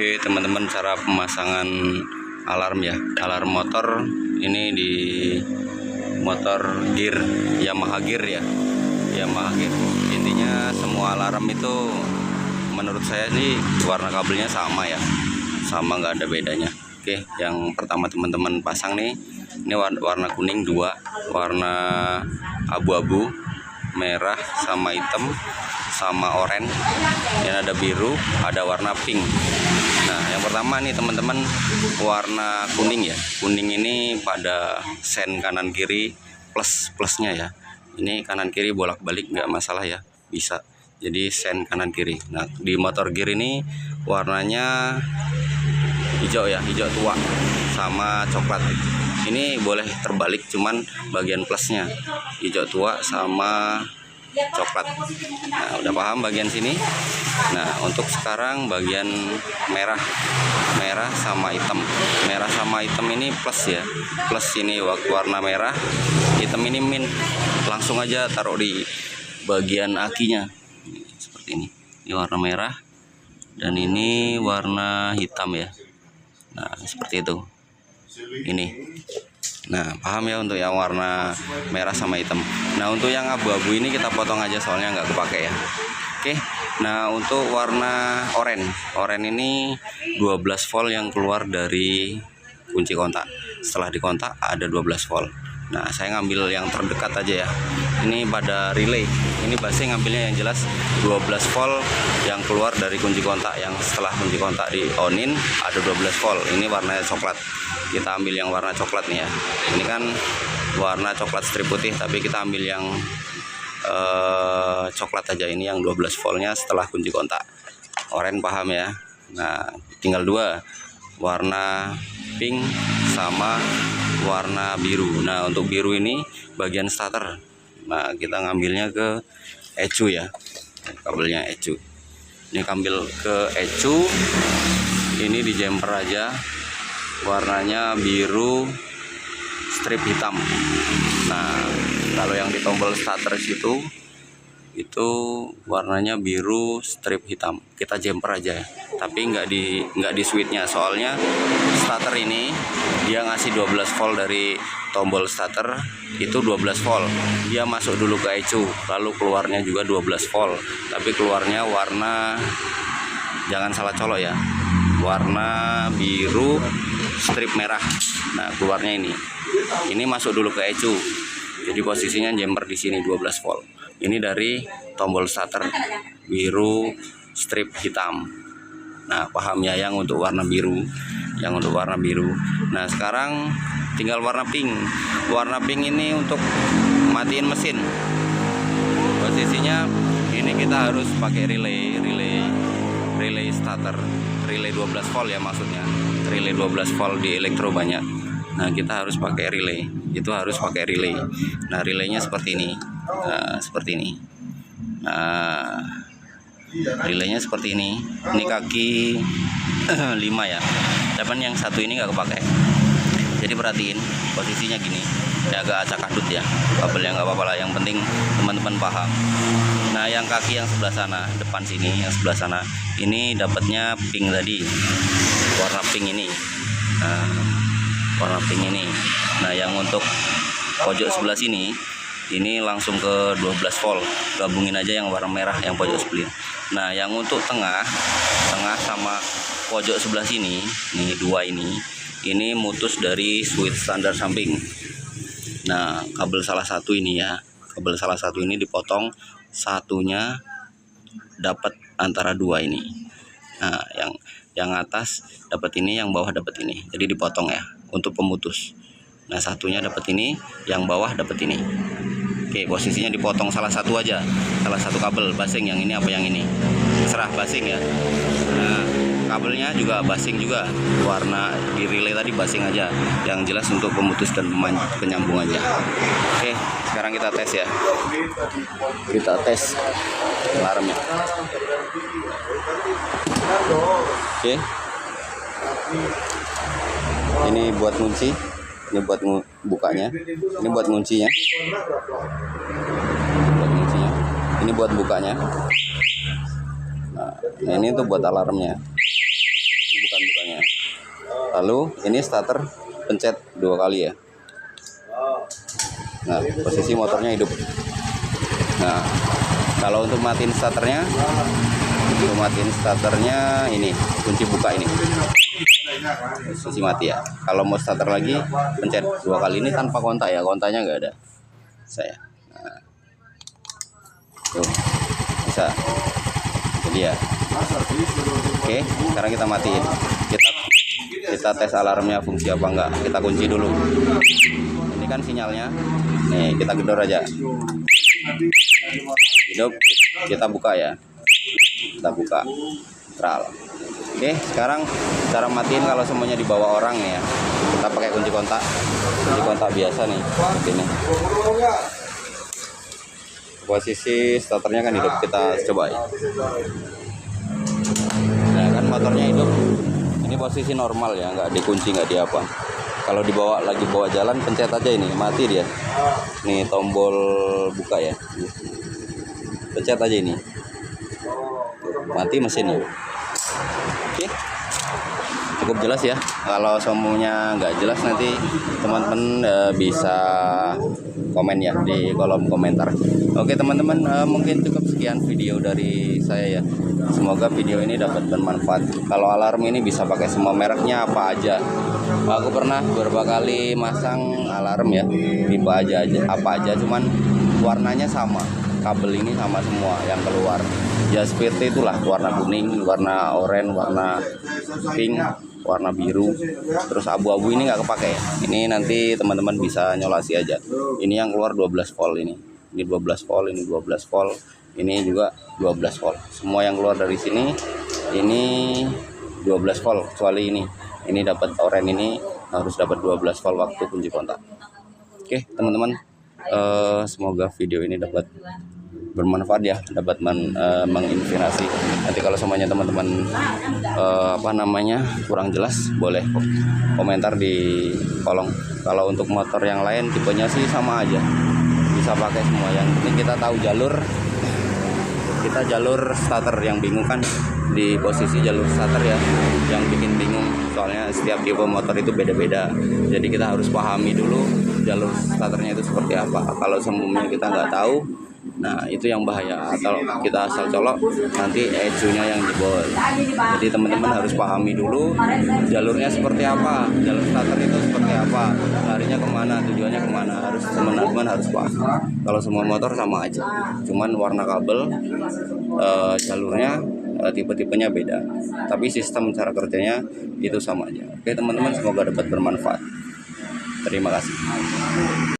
Oke teman-teman, cara pemasangan alarm ya, alarm motor ini di motor gear Yamaha gear ya, Yamaha gear. Intinya semua alarm itu menurut saya sih warna kabelnya sama ya, sama, nggak ada bedanya. Oke, yang pertama teman-teman pasang nih, ini warna kuning 2, warna abu-abu, merah sama hitam sama oranye, dan ada biru, ada warna pink. Nah, yang pertama nih teman-teman, warna kuning ya. Kuning ini pada sen kanan kiri plusnya ya. Ini kanan kiri bolak-balik nggak masalah ya, bisa. Jadi sen kanan kiri. Nah, di motor gear ini warnanya hijau ya, hijau tua sama coklat. Ini boleh terbalik, cuman bagian plusnya hijau tua sama coklat. Nah, udah paham bagian sini. Nah, untuk sekarang bagian merah sama hitam. Merah sama hitam ini plus ya, plus ini warna merah, hitam ini min. Langsung aja taruh di bagian akinya seperti ini. Ini warna merah dan ini warna hitam ya. Nah, seperti itu ini. Nah, paham ya untuk yang warna merah sama hitam. Nah, untuk yang abu-abu ini kita potong aja soalnya nggak kepake ya. Oke. Nah, untuk warna oranye ini 12 volt yang keluar dari kunci kontak. Setelah dikontak ada 12 volt. Nah, saya ngambil yang terdekat aja ya. Ini pada relay. Ini Basing ngambilnya yang jelas 12 volt yang keluar dari kunci kontak. Yang setelah kunci kontak di onin ada 12 volt. Ini warnanya coklat. Kita ambil yang warna coklat nih ya. Ini kan warna coklat strip putih, tapi kita ambil yang coklat aja. Ini yang 12 voltnya setelah kunci kontak. Oranye paham ya. Nah, tinggal dua, warna pink sama warna biru. Nah, untuk biru ini bagian starter. Nah, kita ngambilnya ke ECU ya, kabelnya ECU. Ini ambil ke ECU. Ini di jumper aja, warnanya biru strip hitam. Nah, kalau yang di tombol starter itu warnanya biru strip hitam. Kita jumper aja ya, tapi nggak di switchnya, soalnya starter ini dia ngasih 12 volt dari tombol starter, itu 12 volt. Dia masuk dulu ke ECU, lalu keluarnya juga 12 volt, tapi keluarnya warna, jangan salah colok ya, warna biru strip merah. Nah, keluarnya ini masuk dulu ke ECU. Jadi posisinya jumper di sini 12 volt. Ini dari tombol starter biru strip hitam. Nah, paham ya yang untuk warna biru, Nah, sekarang tinggal warna pink. Warna pink ini untuk matiin mesin. Posisinya ini kita harus pakai relay starter, relay 12 volt ya maksudnya. Relay 12 volt di elektro banyak. Nah, kita harus pakai relay. Itu harus pakai relay. Nah, relaynya seperti ini. Nah, seperti ini. Nah, relaynya seperti ini. Ini kaki 5 ya. Tapi yang satu ini nggak kepake. Jadi perhatiin posisinya gini. Ini agak acak adut ya. Kabelnya nggak apa-apa lah. Yang penting teman-teman paham. Nah, yang kaki yang sebelah sana, depan sini, yang sebelah sana, ini dapatnya pink tadi. Warna pink ini. Nah, warna pink ini. Nah, yang untuk pojok sebelah sini ini langsung ke 12 volt. Gabungin aja yang warna merah yang pojok sebelah. Nah, yang untuk tengah sama pojok sebelah sini, nih dua ini mutus dari switch standar samping. Nah, kabel salah satu ini ya. Kabel salah satu ini dipotong, satunya dapat antara dua ini. Nah, yang atas dapat ini, yang bawah dapat ini. Jadi dipotong ya untuk pemutus. Nah, satunya dapat ini, yang bawah dapat ini. Oke, posisinya dipotong salah satu aja, salah satu kabel. Basing yang ini apa yang ini, serah Basing ya. Nah, kabelnya juga Basing juga, warna di relay tadi Basing aja. Yang jelas untuk pemutus dan penyambung aja. Oke, sekarang kita tes ya. Kita tes alarmnya. Oke, ini buat kunci. Ini buat bukanya, ini buat kuncinya, ini buat bukanya. Nah, ini tuh buat alarmnya. bukanya. Lalu ini starter pencet 2 kali ya. Nah, posisi motornya hidup. Nah, kalau untuk matiin starternya, ini kunci buka ini. Posisi mati ya. Kalau mau starter lagi, pencet 2 kali ini tanpa kontak ya. Kontaknya nggak ada. Saya. Nah, tuh bisa. Jadi ya. Oke, sekarang kita matiin. Kita tes alarmnya fungsi apa enggak. Kita kunci dulu. Ini kan sinyalnya. Nih, kita gedor aja. Hidup, kita buka ya. Kita buka. Netral. Oke, sekarang cara matiin kalau semuanya dibawa orang nih ya. Kita pakai kunci kontak. Kunci kontak biasa nih. Ini. Posisi starternya kan hidup, kita coba ya. Nah, kan motornya hidup. Ini posisi normal ya, nggak dikunci, nggak diapa. Kalau dibawa lagi bawa jalan, pencet aja ini, mati dia. Nih tombol buka ya. Pencet aja ini. Mati mesinnya. Oke. Cukup jelas ya. Kalau semuanya nggak jelas nanti teman-teman bisa komen ya di kolom komentar. Oke teman-teman, mungkin cukup sekian video dari saya ya. Semoga video ini dapat bermanfaat. Kalau alarm ini bisa pakai semua mereknya apa aja. Aku pernah beberapa kali masang alarm ya, tipe aja apa aja, cuman warnanya sama. Kabel ini sama semua yang keluar. Ya seperti itulah, warna kuning, warna oranye, warna pink, warna biru, terus abu-abu ini nggak kepake. Ini nanti teman-teman bisa nyolasi aja. Ini yang keluar 12 volt ini 12 volt, ini 12 volt, ini juga 12 volt. Semua yang keluar dari sini ini 12 volt kecuali ini dapat oranye, ini harus dapat 12 volt waktu kunci kontak. Oke teman-teman, semoga video ini dapat bermanfaat ya, dapat menginspirasi. Nanti kalau semuanya teman-teman kurang jelas, boleh komentar di kolom. Kalau untuk motor yang lain tipenya sih sama aja, bisa pakai semua. Yang penting kita tahu jalur starter. Yang bingung kan di posisi jalur starter ya, yang bikin bingung. Soalnya setiap tipe motor itu beda-beda, jadi kita harus pahami dulu jalur starternya itu seperti apa. Kalau sebelumnya kita nggak tahu, nah itu yang bahaya. Atau kita asal colok, nanti ECU-nya yang jebol. Jadi teman-teman harus pahami dulu jalurnya seperti apa, jalur starter itu seperti apa, larinya kemana, tujuannya kemana. Teman-teman harus paham. Kalau semua motor sama aja, cuman warna kabel, jalurnya, tipe-tipenya beda, tapi sistem cara kerjanya itu sama aja. Oke teman-teman, semoga dapat bermanfaat. Terima kasih.